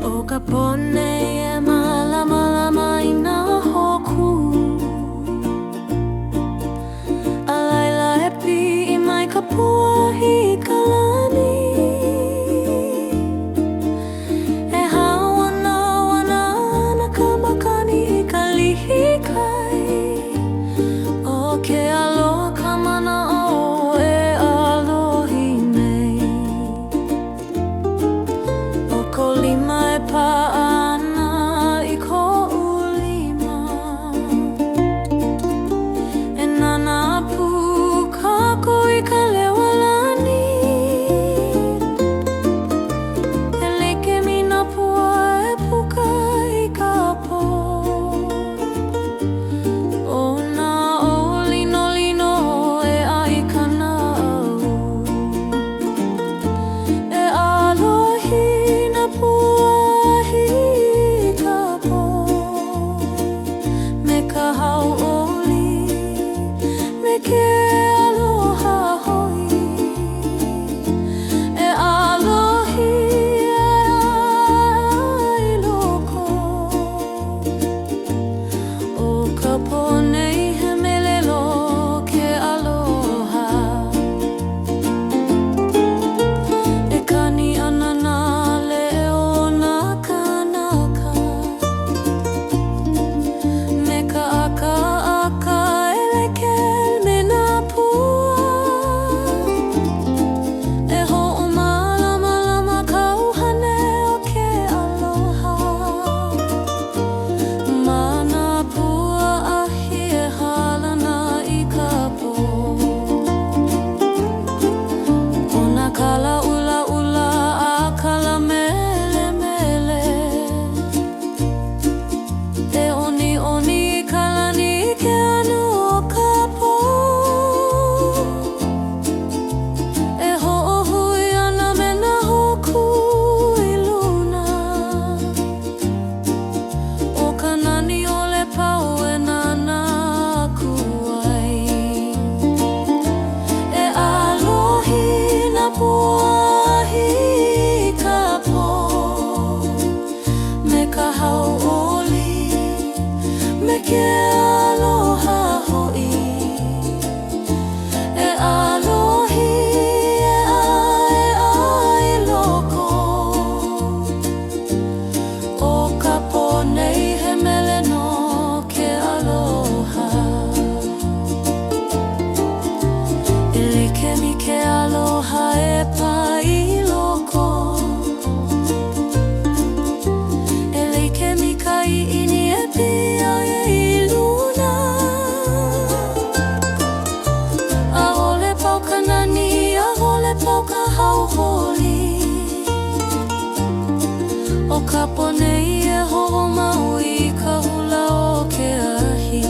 お ka pone e ho mau I ka hula o ke ahi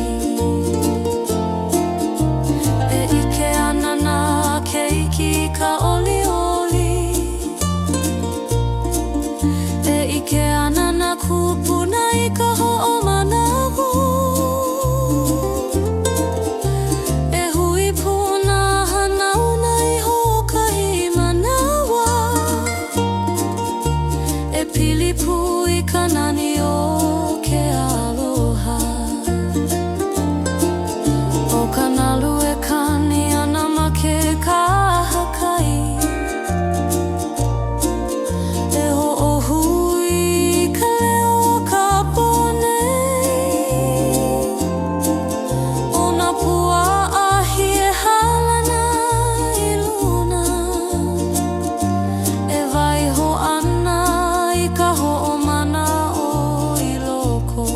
E ike ana na ke iki ka oli oli E ike ana na kupuna I ka ho o manahu E hui puna hanauna I ho kahi manawa E pili pu I ka nani o ke aloha O ka nalu e kani ana ma ke kahakai E ho o hui ka leo ka pone O na pua ahi e halana I luna E vai ho ana I ka ho o mana o I loko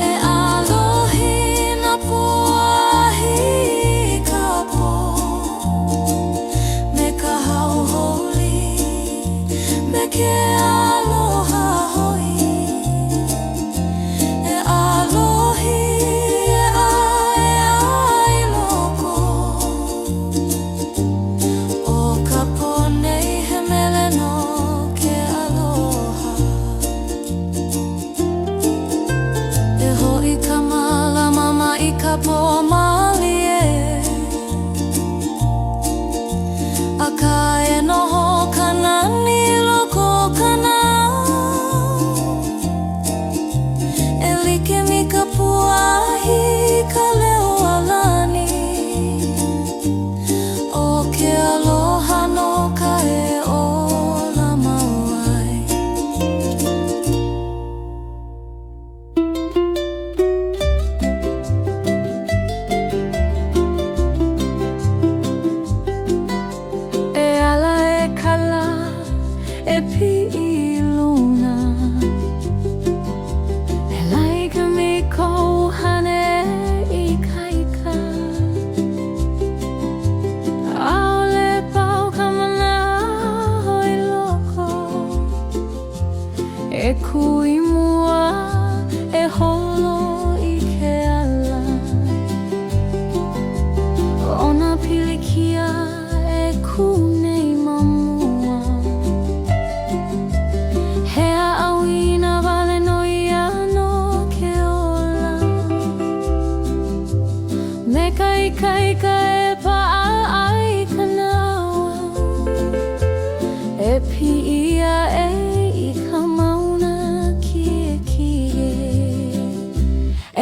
E alohi na pua ahi ka po Me ka hau holi Me ke aloha hoi E alohi e ai loko O ka pone I he mele no ke aloha E hoi ka mala mama I ka po mali e A ka e noho ka nani loko kana E like mi ka puahi ka leo alani O ke aloha no ka e o la mauai E ala e kala e pi'i luna E laika mi kou hane I kaika Aole pau ka mana hoi loko E kui mua e holo I ke ala Ona pilikia e kunei mamua Hea awina vale no ia no ke ola Me kai e pa ai kanawa E pi ia e I ka mauna kie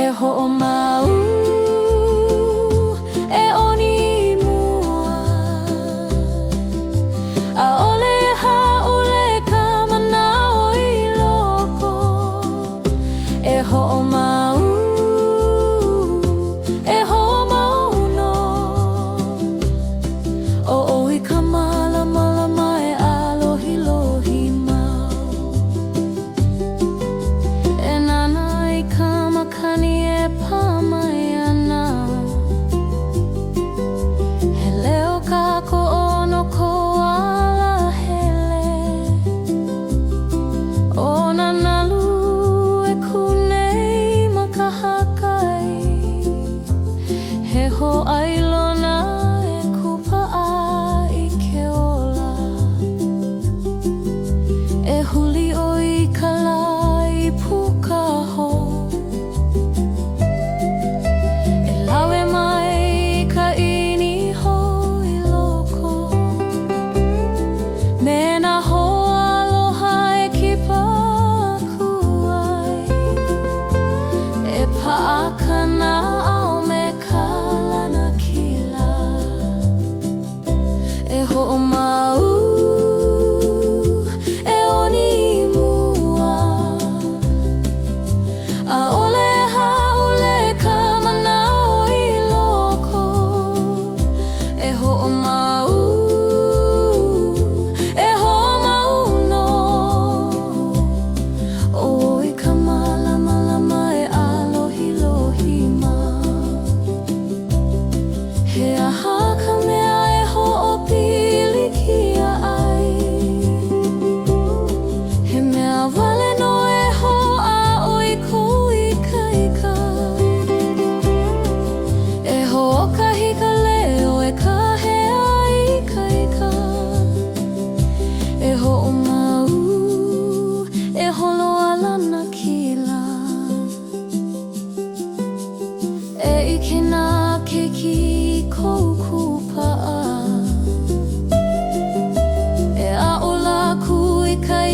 E ho o mau E oni mua A ole haule ka manao I loko E ho o mau E ho o mau no O oi ka mala mala mai alohi loko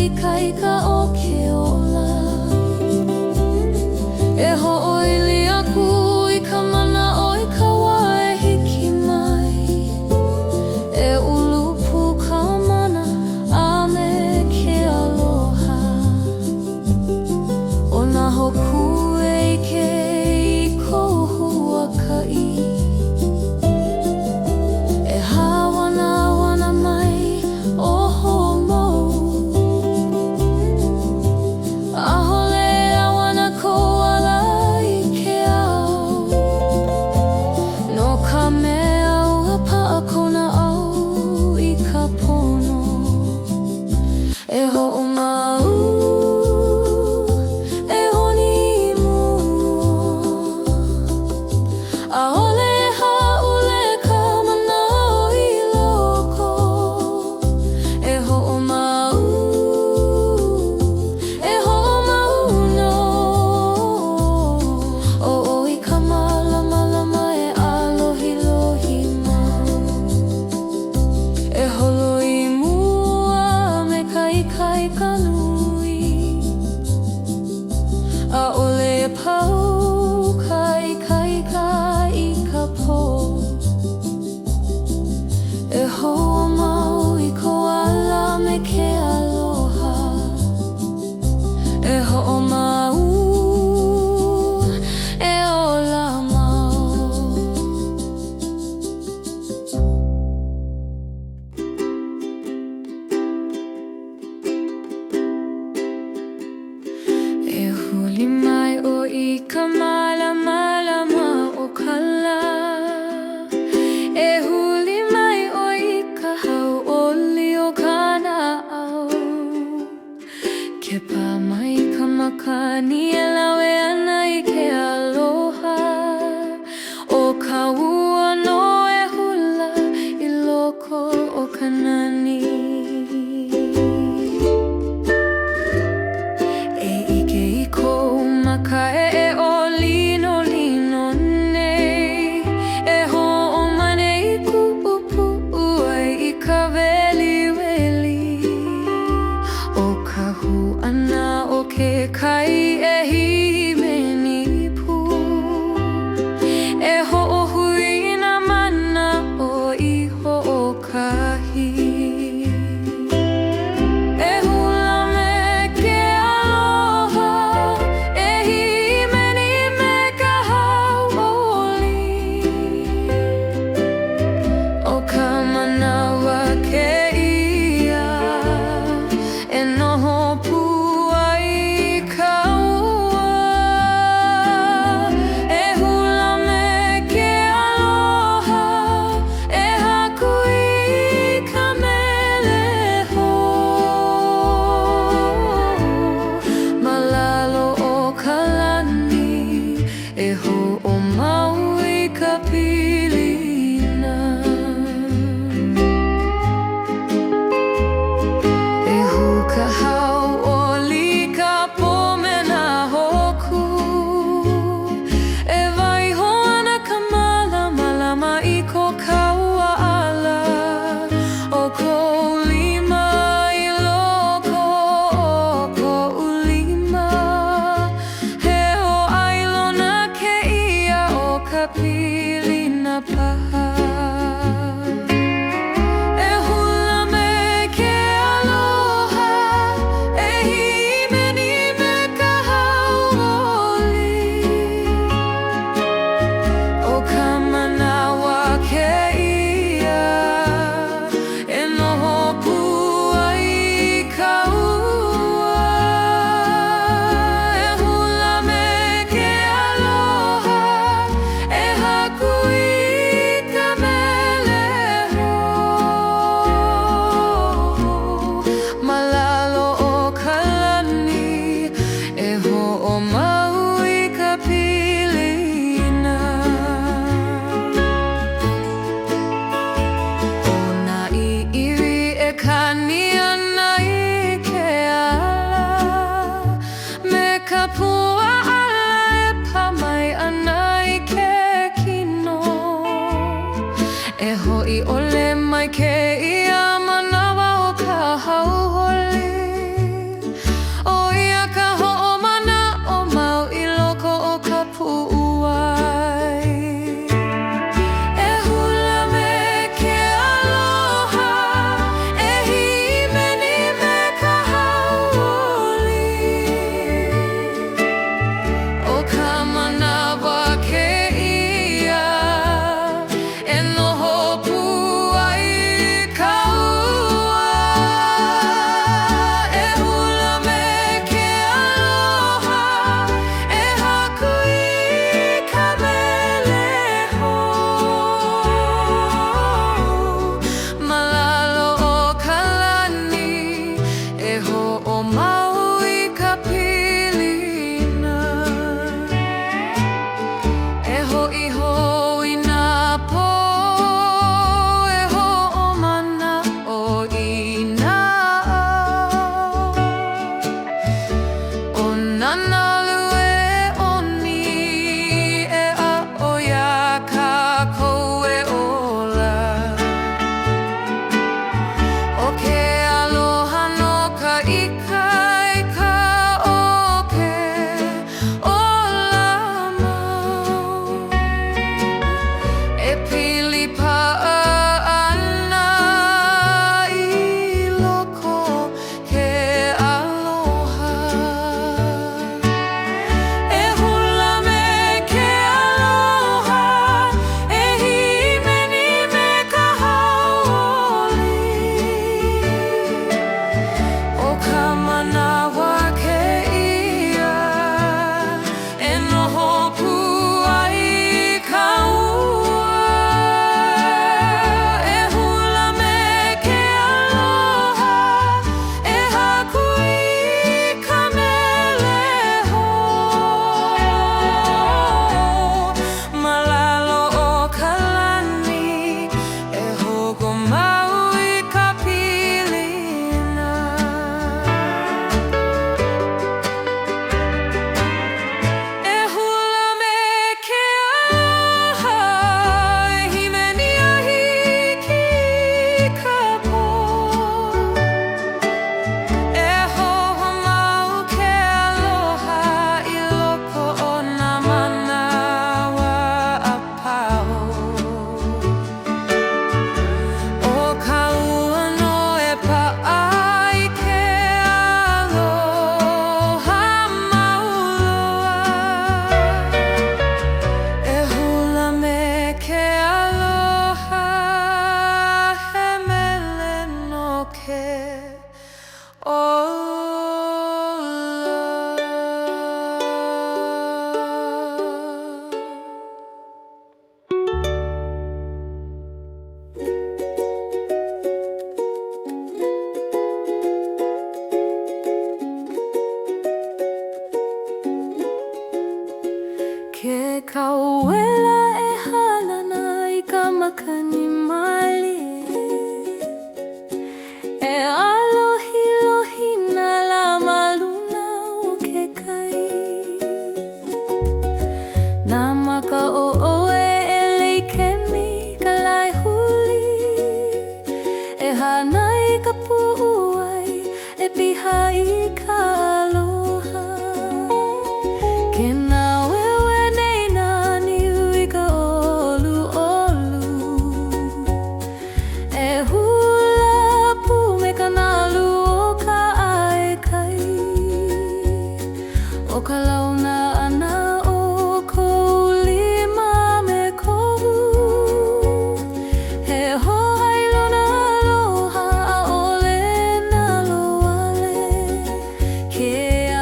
いかいかおけおらえほおいりあくいかまなおいかわえひきまいえうるぷかまなあめけあろはおなほくえいけいこふわかいえはわなわなまいおほもあほれあわなこあらいけあおのかめあうあぱあこなあういかぽのえほまうえほにもあおれはうれかまなおいろこえほまうえほまうのおおいかまらまらまえあろひろひまえほろいむあめかいかいかぬいあおれぱうかいかいかいかぽえほまういこあらめけあろはえほまうえおらまうえふりまいおいかまらまらまおからえふりまいおいかはおりおかなあおけぱまいかまかにえらweあないけあろはおかうあのえふらいろこおかなにえいけいこまかえおりのりのねえほおまねいくうぷうあいかべりべりおかふあなおけかいえひめにぷえほおふいなまなおいほおかひ alohi lohi na lama luna o ke kai na maka o oe e leike mi ka lai huli e hanai ka pu'uai e piha I ka aloha ke na wewe nei na niui ka olu olu e hula pu me ka nalu o ka ai kai o ka launa ana o kou lima me kohu he hoai lona aloha a ole na loale ke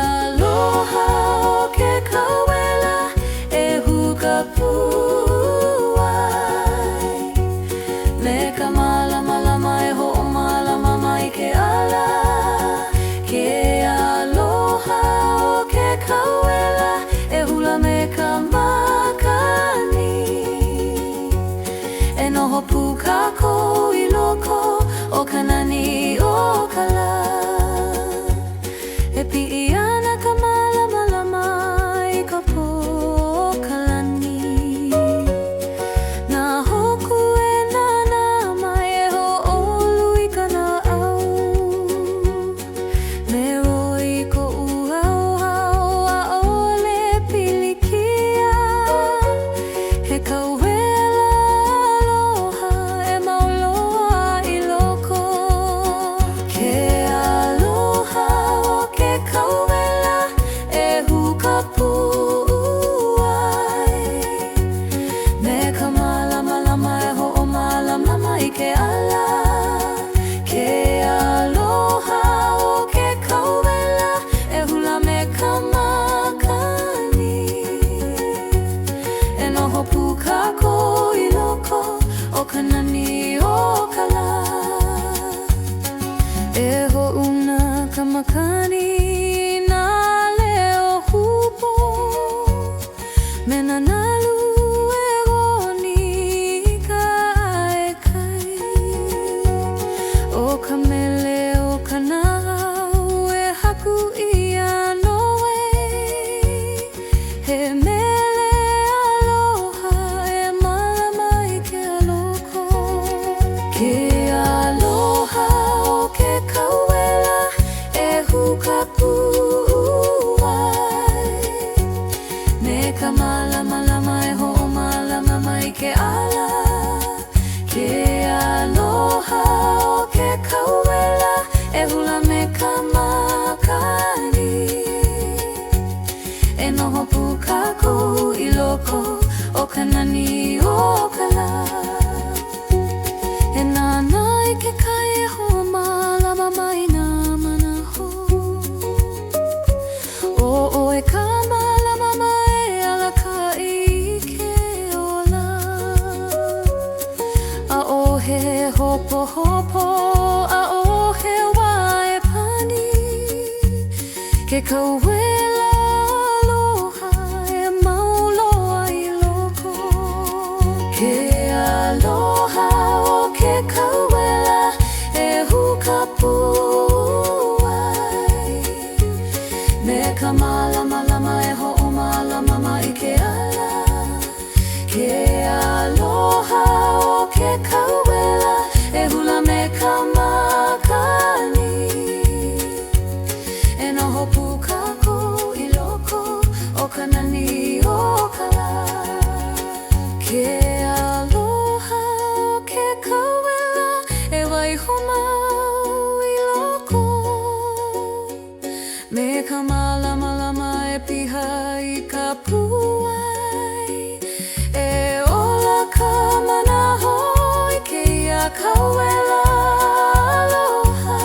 aloha o ke kauela e huka puai me ka malama lama e ho'omalama mai ke ala ke aloha o ke kauela e hula me ka makani e noho pu kākou I loko o ka nani o ka la e pi'i ana ka malama lama I ka po o ka lani na hoku e nana mai e ho'olu I ka na au me roi ko uauau a ole pilikia he kauela aloha e mauloa I loko ke aloha o ke kauela e huka pu'uai me ka malama lama e ho'omalama mai ke ala ke aloha o ke kauela e hula me ka makani e noho pu kākou I loko o ka nani o ka la e ho'una ka makani na leo hupo me na nalu e goni ka ai kai o ka mele o ka nau e haku I anoe he mele aloha e malama I ke aloko ke aloha o ke kauela e huka pu'uai me ka malama lama e ho'omalama mai ke ala ke aloha o ke kauela e hula me ka makani e noho pu kākou I loko o ka nani o ka la e nana I ke kai e ho'omalama mai na manaho o e ka malama mai alaka I ke ola a o he hopo hopo a o he wae pani ke kauela aloha e mauloa I loko ke aloha o ke kauela e huka puai me ka malama lama e ho'omalama mai ke ala ke aloha o ke kauela e hula me ka makani e noho pu kākou I loko o ka nani o ka la ke aloha o ke kauela e waiho mau I loko me ka malama lama e piha I ka puai e ola ka manaho I ke ia kauela aloha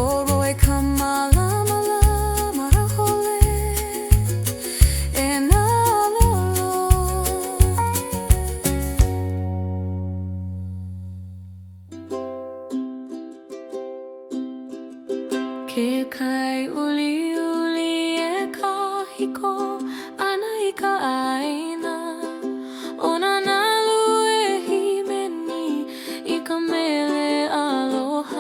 oro e ka malama lama rahole e na lolo ke kai uli uli e kahiko ana I ka aina ona nalu e himeni I ka mele aloha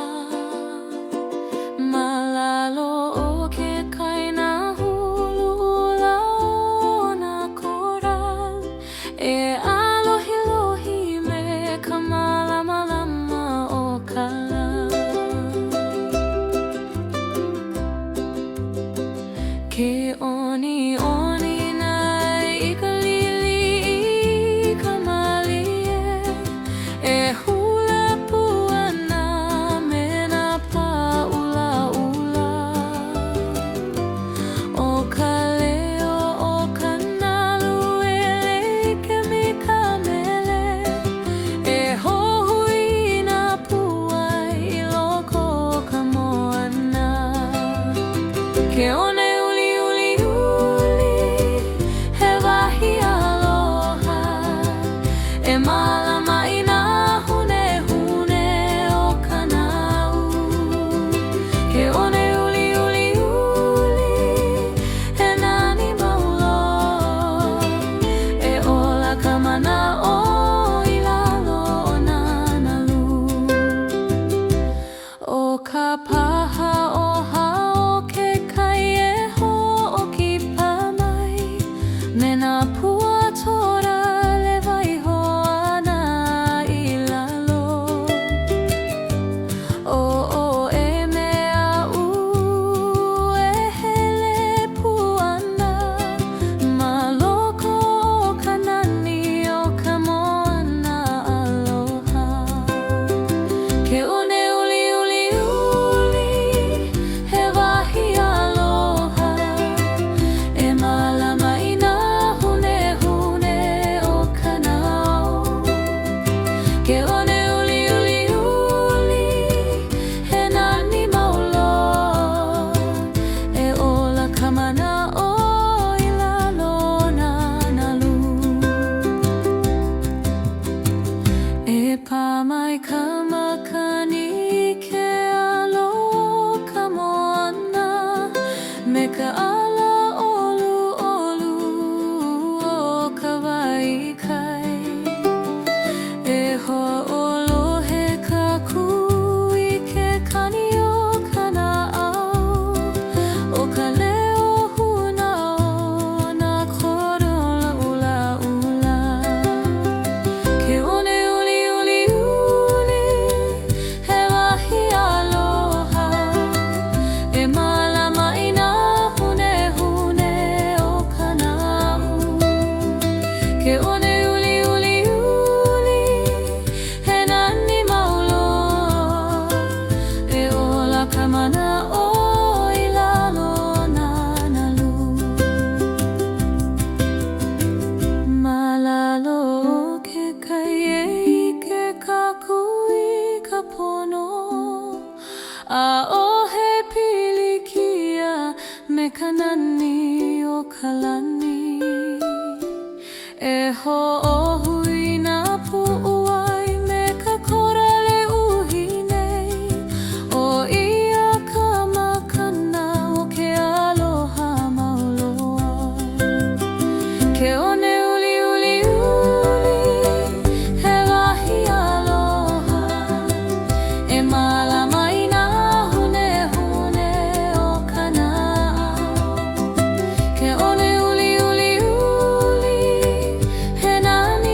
Ke one uli uli uli, he wahi aloha. E malama ina hune hune o kanau. Ke one uli uli uli, he nani maulo. E ola kamana o ilalo o nanalu. O ka paha o hao ke kai e ho o ki pamai. Me na pua tora le vai ho ana ilalo. O e mea u e hele puana. Ma loko o kanani o ka moana aloha. Ke une uli uli uli, he wahi aloha. E malama ina hune hune o kanau. Ke one uli uli uli, he nani maulo. E ola kamana o ilalo nanalu. E pamai ka makani ke alo ka moana. Me ka ala olu olu o ka waikai. E ho'olo he ka kui ke kani o kana au. O ka leo huna o na korola ula ula. Ke one uli uli uli, he wahi aloha. E malama ina hune hune o kanau. Ke one uli uli uli, he nani maulo. E ola kamana o ilalo nanalu. Malalo ke kai e ke kakui ka pono. A o he pilikia me ka nani o ka lani. E ho o hui na pu'uai me ka korale uhi nei. O ia ka makana o ke aloha mauloa. Ke one uli uli uli, he wahi aloha. E malama ina hune hune o kanau. Ke one uli uli uli, he nani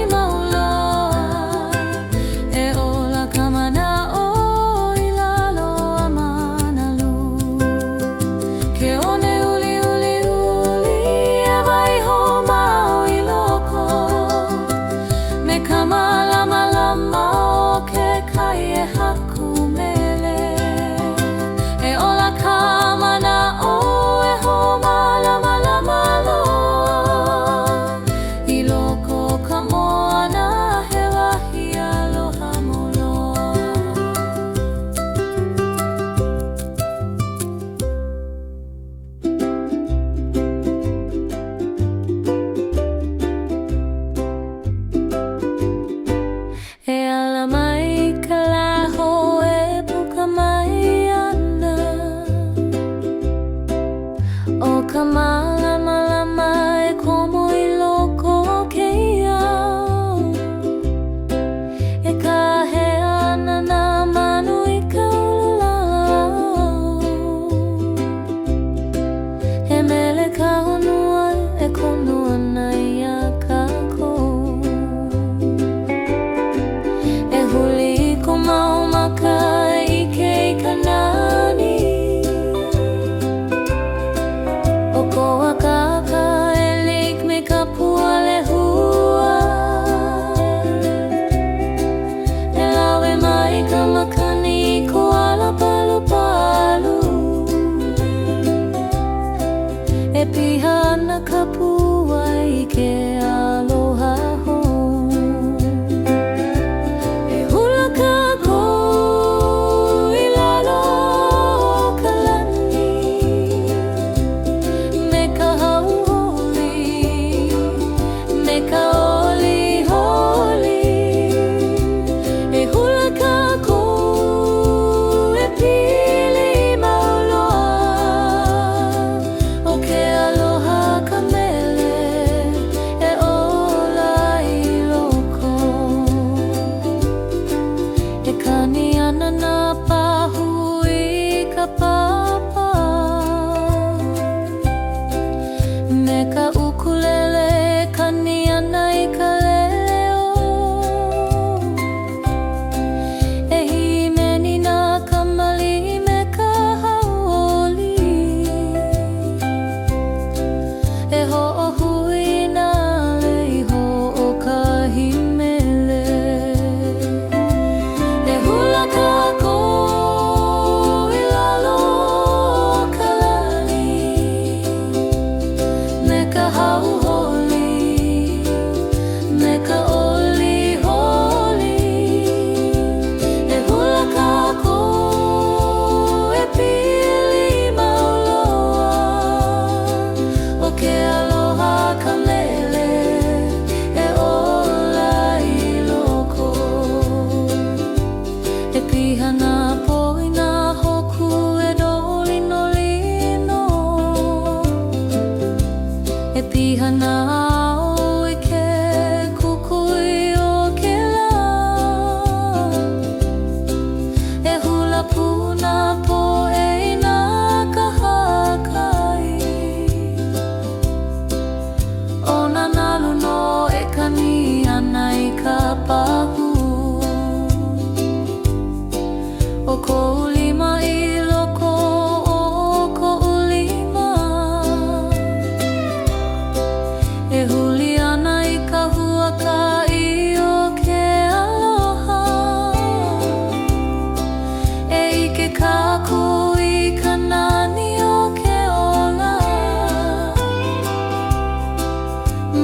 ka kui kana ni o ke ola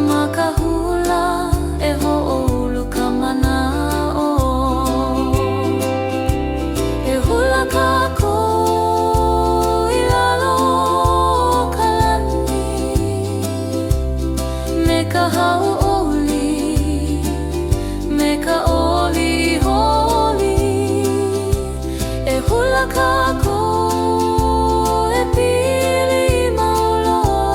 ma ka hula e ho'olu ka mana'o e hula ka kui lalo ka lani me ka hau'oli me ka oli holi e hula ka ko e pili mauloa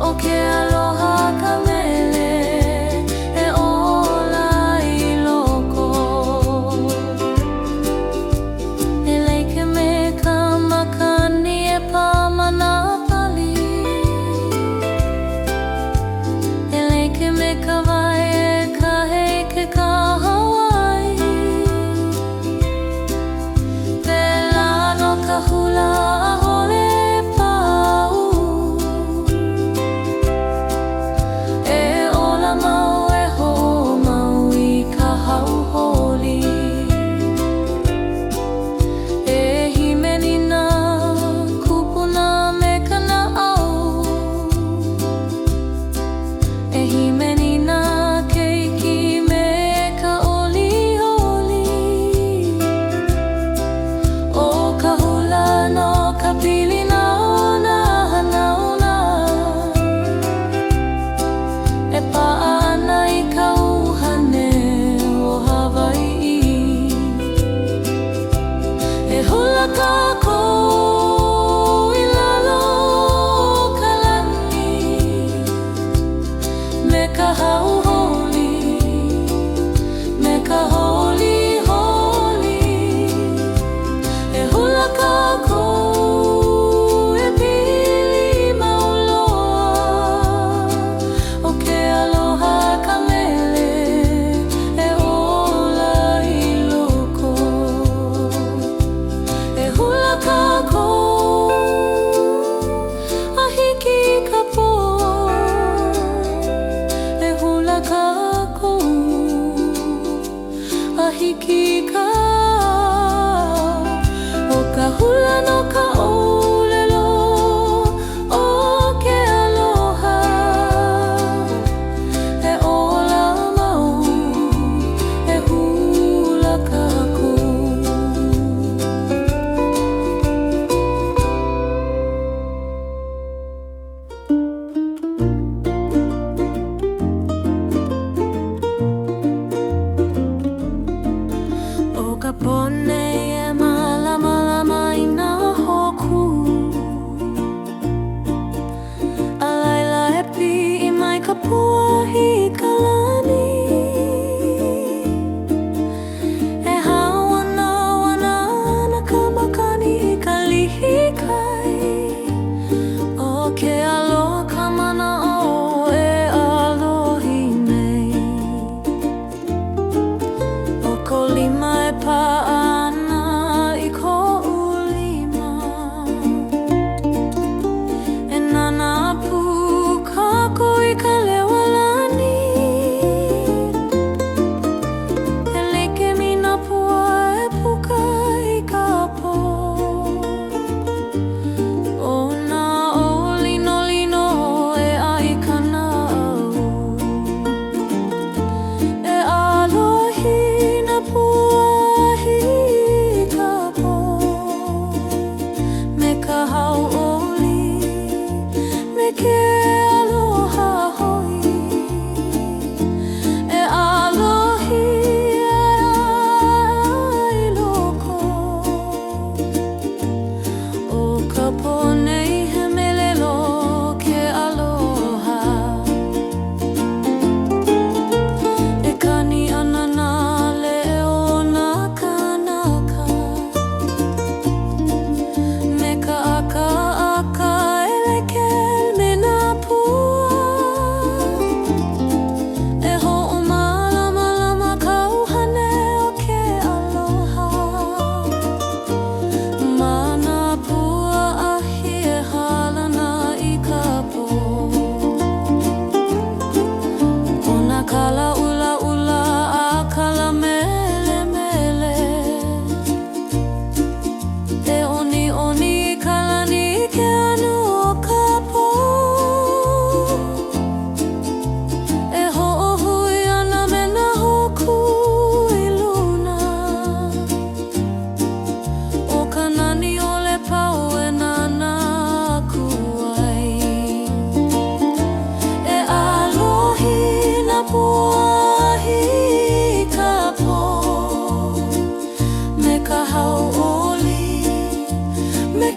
o ke aloha ka mele e ola I loko e leike me ka makani e pamana pali e leike me ka vai e ka heike ka Hawaii pela no ka hula a hole pau e ola mau e ho mau I ka hauholi e himeni na kupuna me ka na'au e himeni na keiki me ka oli holi o ka hula no ka pili na ona hanauna e pa'a ana I ka uhane o Hawaii e hula ka ko I lalo ka lani me ka hauholi me ka holi holi e hula ka ko e pili mauloa o ke aloha ka mele e ola I loko e hula ka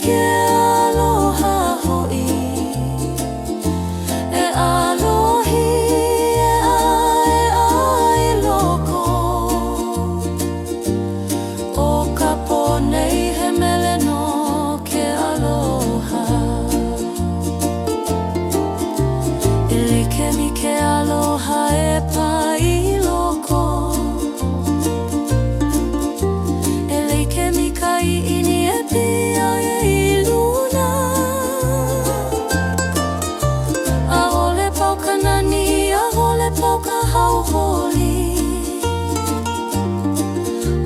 ke aloha ho'i e alohi e ai loko o ka ponei he mele no ke aloha e like mi ke aloha e pai loko e like mi kai ini e pia e luna a ole pau kanani a ole pau ka hau holi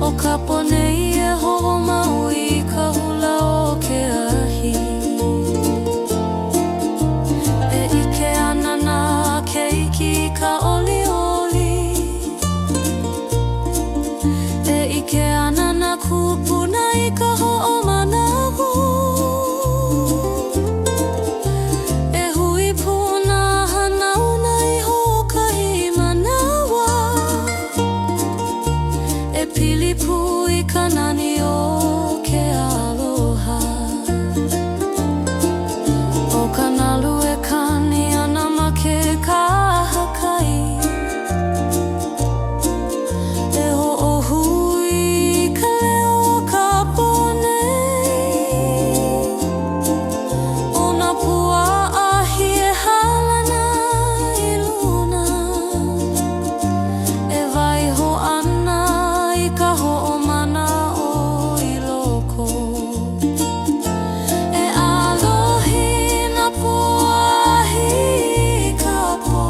o ka ponei e ho'o mau i ka hula o ke ahi e ike ana na ke iki i ka oli oli e ike ana na kupuna i ka ho'o manahu e hui puna hanauna i ho'okahi manawa e pili pu i ka nani o ke aloha o ka nalu e kani ana ma ke kahakai e ho'o hui ka leo ka ponei o na pua ahi e halana i luna e waiho ana i ka ho'o mana o i loko e alohi na pua ahi i ka po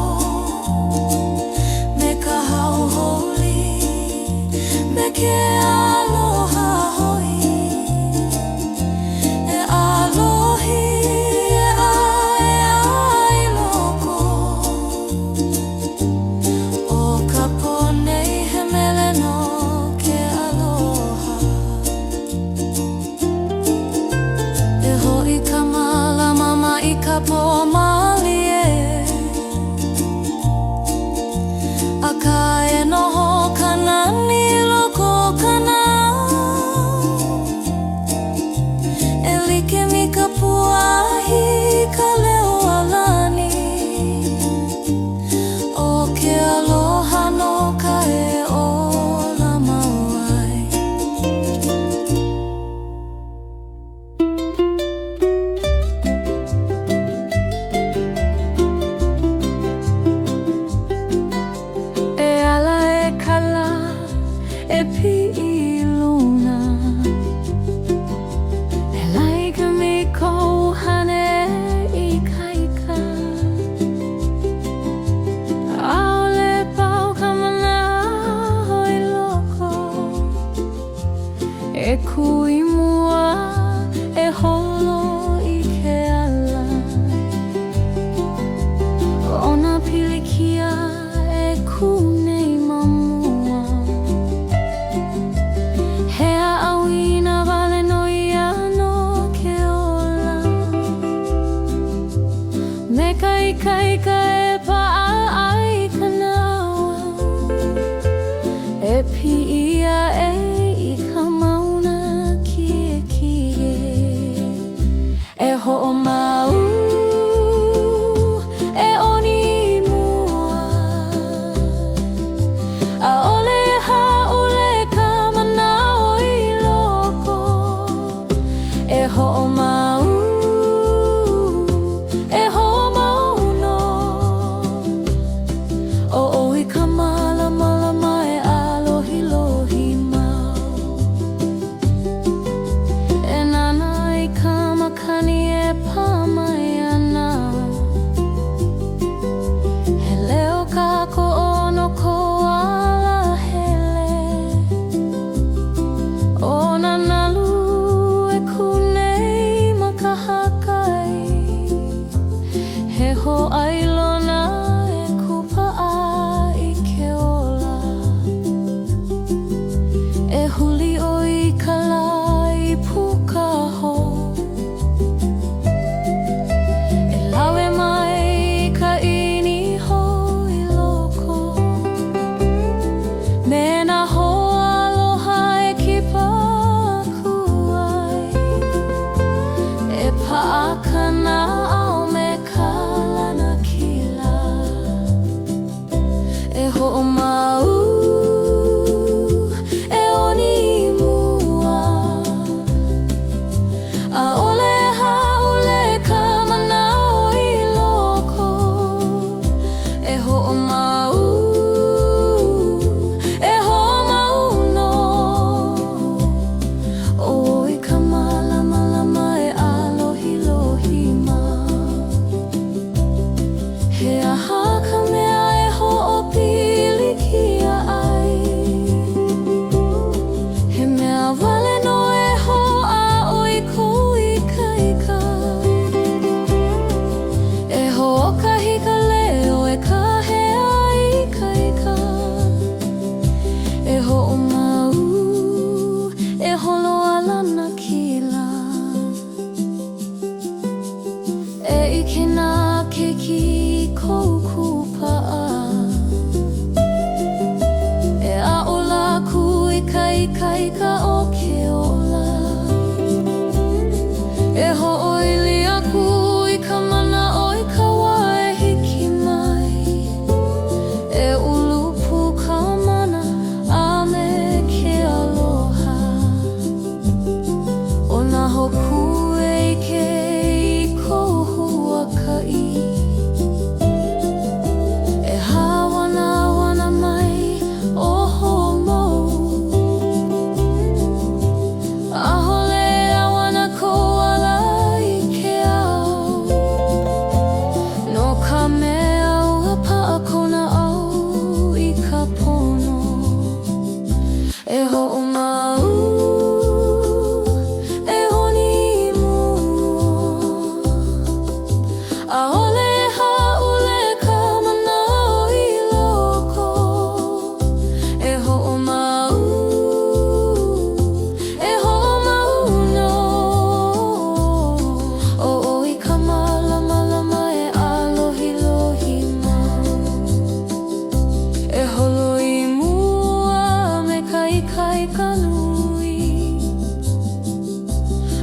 me ka hau holi me ke aloha ho'i e alohi e ai loko o ka ponei he mele no ke aloha e ho'i ka mālama i ka po malie a ka e noho ka nani loko kana e like mi ka puahi ka leo alani o ke aloha no ka e ola mauai e ala e kala e pi'i luna e like mi kou hane i kaika aole pau ka mana hoi loko e kui mua e holo i ke ala ona pilikia e kunei mamua he auina vale no ia no ke ola me kai e pa'a ai kanawa e pi'ia e i ka mauna kie e ho'o mau e oni mua a ole ha'ule ka manao i loko e ho'o mau e ho'o mau no o i ka malama e alohi lohi mau e nana i ka makani e pamai ana he leo ka ko ono ko ala hele o na nalu e kunei makahakai he ho ailona e kupa'a i ke ola e huli o i ka lai puka ho e lawe mai ka ini ho i loko me na ho aloha e kipa kuai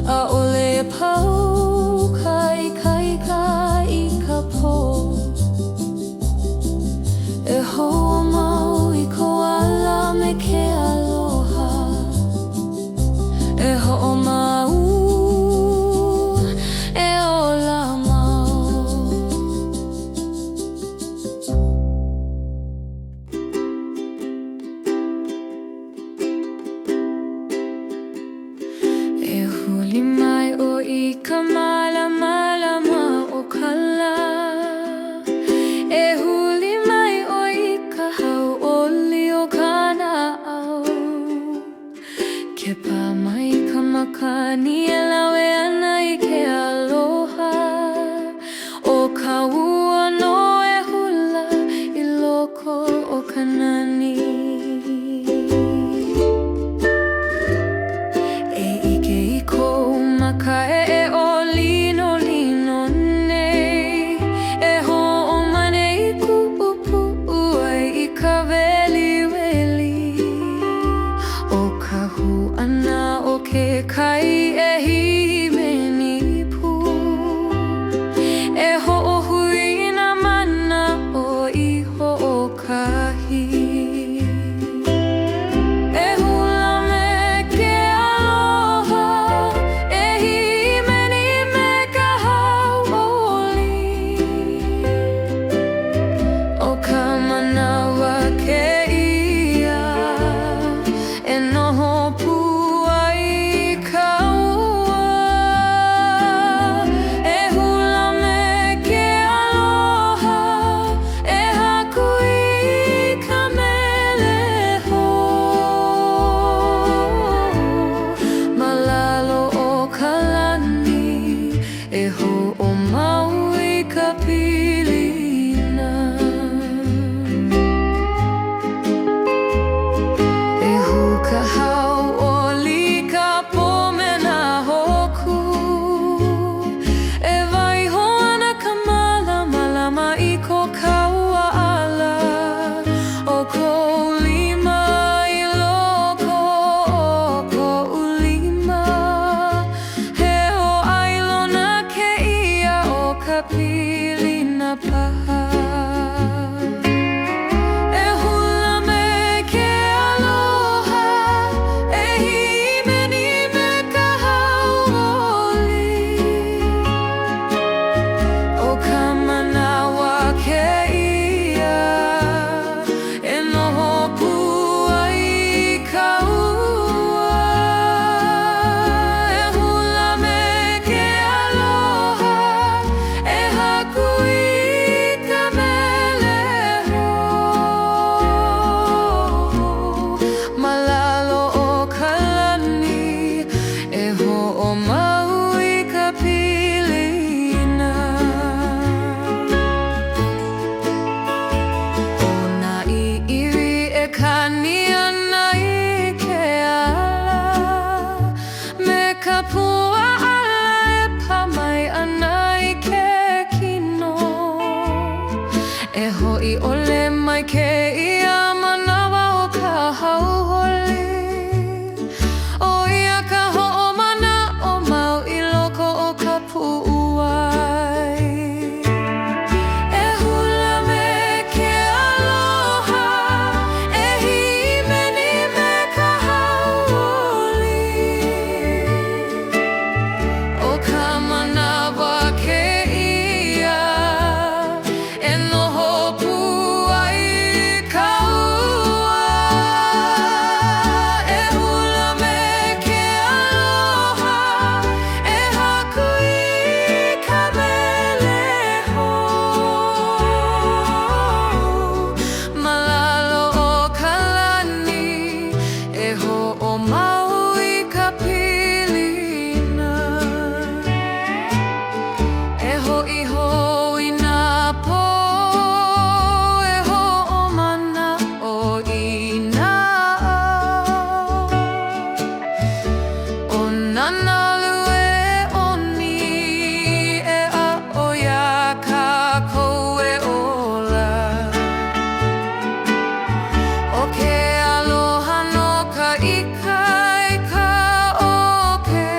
A ole pau kai kai kai ka po E ho mau I koala me ke aloha E ho mau e ola mau E huli mai o I ka mala mala ma o kala E huli mai o I ka hau oli o kana au Ke pa mai ka makani e lawe ana I ke aloha O ka ua no e hula I loko o ka nani E ike I kou makae e o lino lino nei E ho o mane I kuupu ai I ka weli weli O ka hu ana o ke kai e hihimeni pu E ho o hui na mana o iho o kahi E hula me ke aloha E hihimeni me ka hauoli O ka manawa ke ia E noho pu ai ka ua E hula me ke aloha E haku I ka meleho Malalo o ka lani E ho o mau I ka pilina E hu ka hau oli ka pomena hoku E vai ho ana ka mala malama I ko kaua ala O ko lima I loko o ko ulima He o ailona ke ia o ka pilina paha E hula me ke aloha E hihimeni me ka hauoli O ka manawa ke ia E noho pu ai ka ua E hula me ke aloha E haku I ka meleho Malalo o ka lani E ho o mau I ka pilina O na I iri e kani ana I ke ala Me ka pua ala e pa mai ana I ke kino E hoi ole mai ke ia manawa o ka hauholi O ia ka ho'omana o mau I loko o ka pu'uai E hula me ke aloha E hihimeni me ka hauoli O ka manawa ke ia E noho pu ai ka ua E hula me ke aloha E haku I ka meleho Malalo o ka lani E ho o mau I ka pilina E ho I hoi nā po E ho o mana o I nā au O nana lue oni E a o ia ka kou e ola O ke aloha no ka ika I ka oke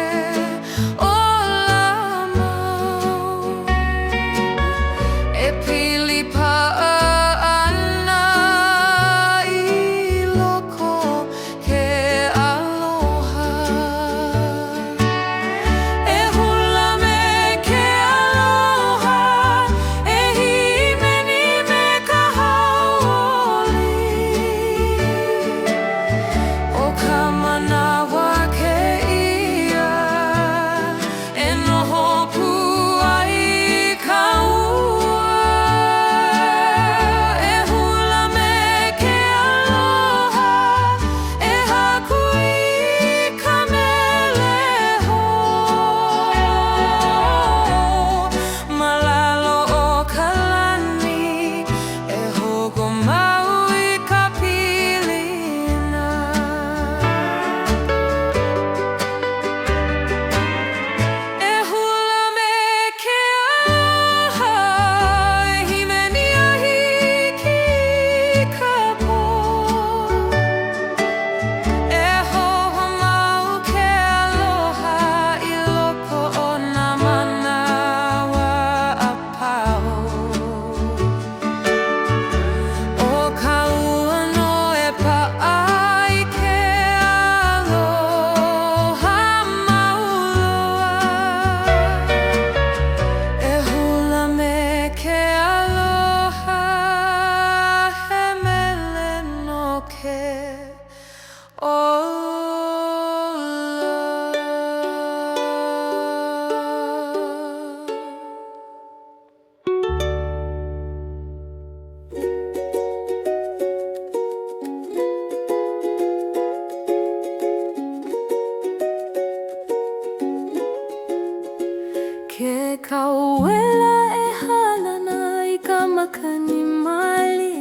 kauela e halana I ka makani mali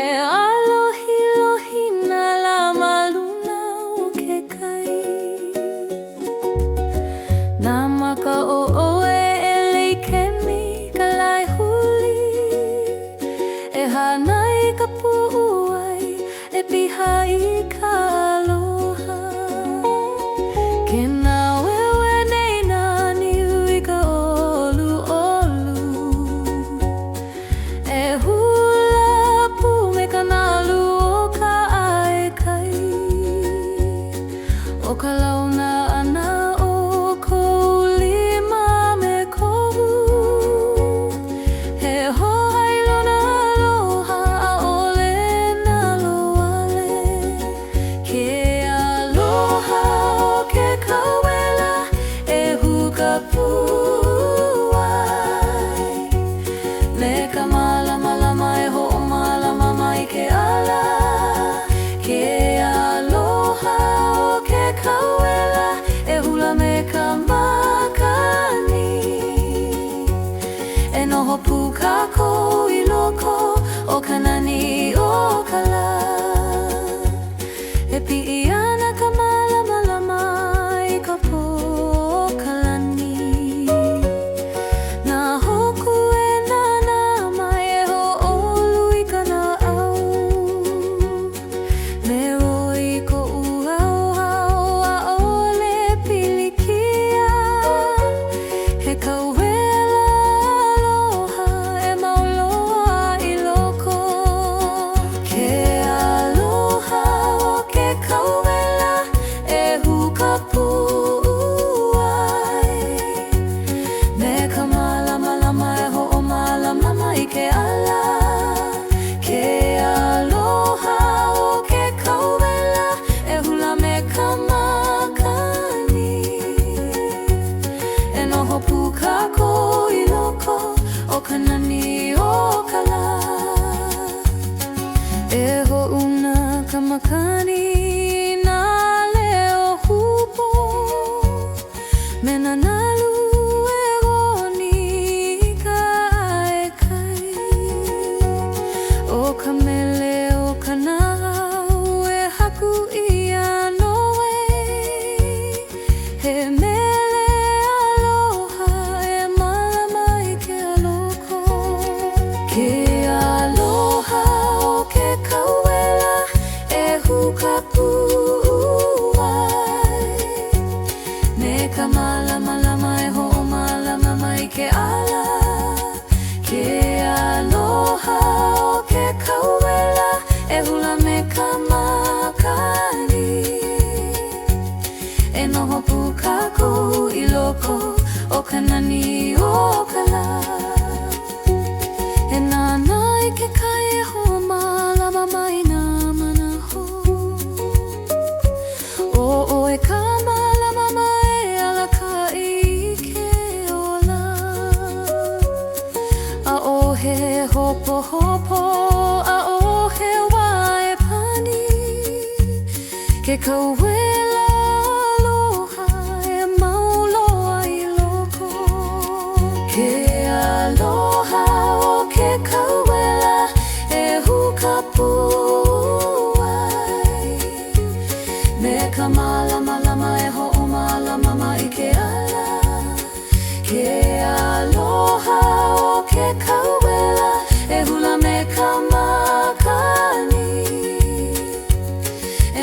E alohi lohi na la maluna o ke kai Na maka o oe e leikemi ka lai huli E hana I ka pu'uai e piha I ka aloha Kena wewe nei nani ui ka olu olu E hula pu me ka nalu o ka ai kai O ka launa ana o kou lima me kohu He hoai lona aloha a ole na loale Ke aloha o ke kauela e huka puai Me ka malama lama e ho'o malama mai ke ala Ke aloha o ke kauela e hula me ka makani E noho pu kākou I loko o ka nani o ka la E pi'i ana ka malama lama I ka po o ka lani Na hoku e nana mai e ho'olu I ka na au Me roi ko uau hao a ole pilikia He kauela aloha e mauloa I loko Ke aloha o ke kauela e huka pu'uai Me ka malama lama e ho'o malama mai ke ala Ke aloha o ke kauela e hula me ka makani E noho pu kākou I loko o ka nani o ka la E ho'una ka makani na leo hupo Me na nalu e goni ka ai kai O ka mele o ka nau e haku I anoe He mele aloha e malama I ke aloko Ke aloha o ke kauela e huka pu'uai Me ka malama lama e ho'o malama mai ke ala Ke aloha o ke kauela e hula me ka makani E noho pu kākou I loko o ka nani o ka la E nana I ke kai e ho'o malama mai nā manaho O e ka malama mai ala ka I ke ola A o he hopo hopo a o he wae pani Ke kauela aloha e mauloa I loko Ke aloha o ke kauela e huka puai Me ka malama lama e ho'o malama mai ke ala Ke aloha o ke kauela e hula me ka makani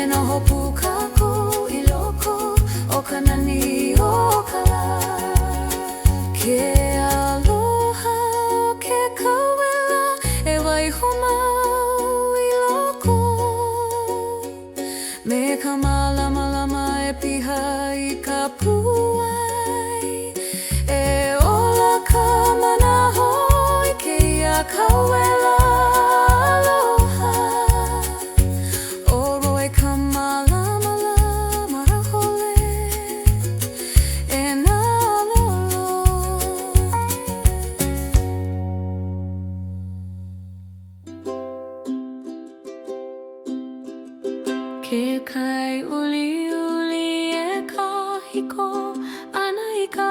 E noho pu kākou I loko o ka nani o ka la Ke aloha o ke kauela e waiho mau I loko Me ka malama lama e piha I ka puai E ola ka manaho I ke ia kauela aloha Oro e ka malama lama rahole E nā lolo Ke kai uli uli e ka hiko ana I ka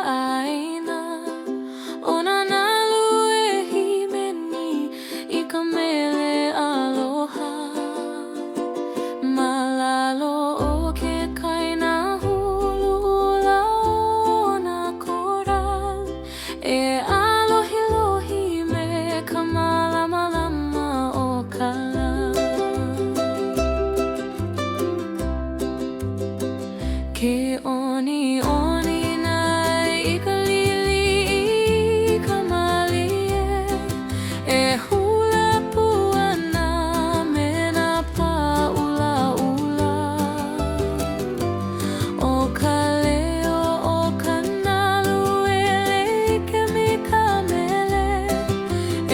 Ke oni oni nai ikalili kamalie e hula puana mena paula ula o kaleo o kanalu ele kemikamele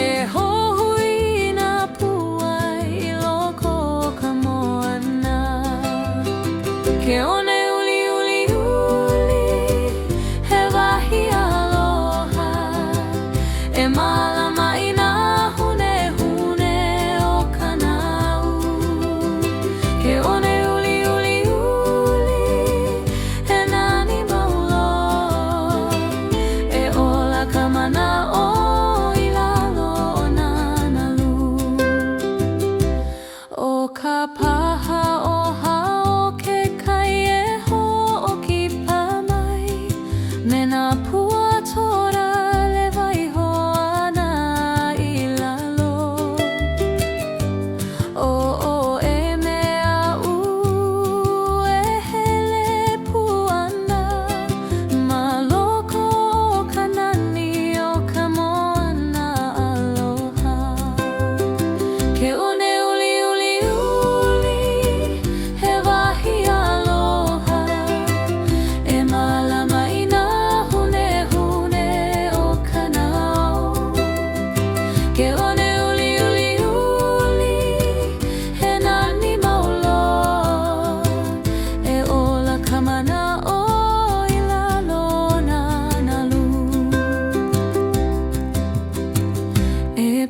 e hohuina puai loko kamoana ke one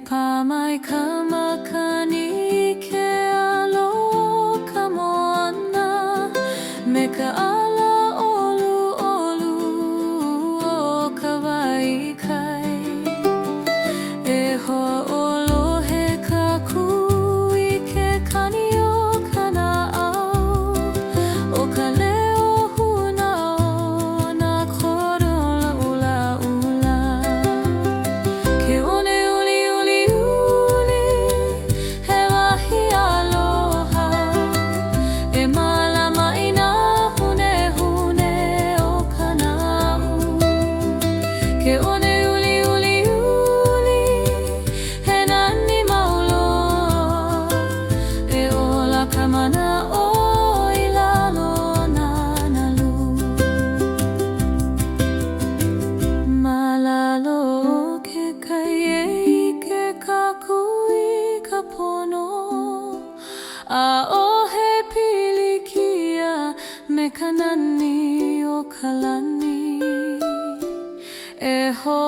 Pamai kamakani ke alo kamoana me ka ala olu olu o kawai kai e ho olo he ka kui ke kani o kana au o ka leo huna o na korola ula ula ke one Aohe pilikia me kanani o kalani e ho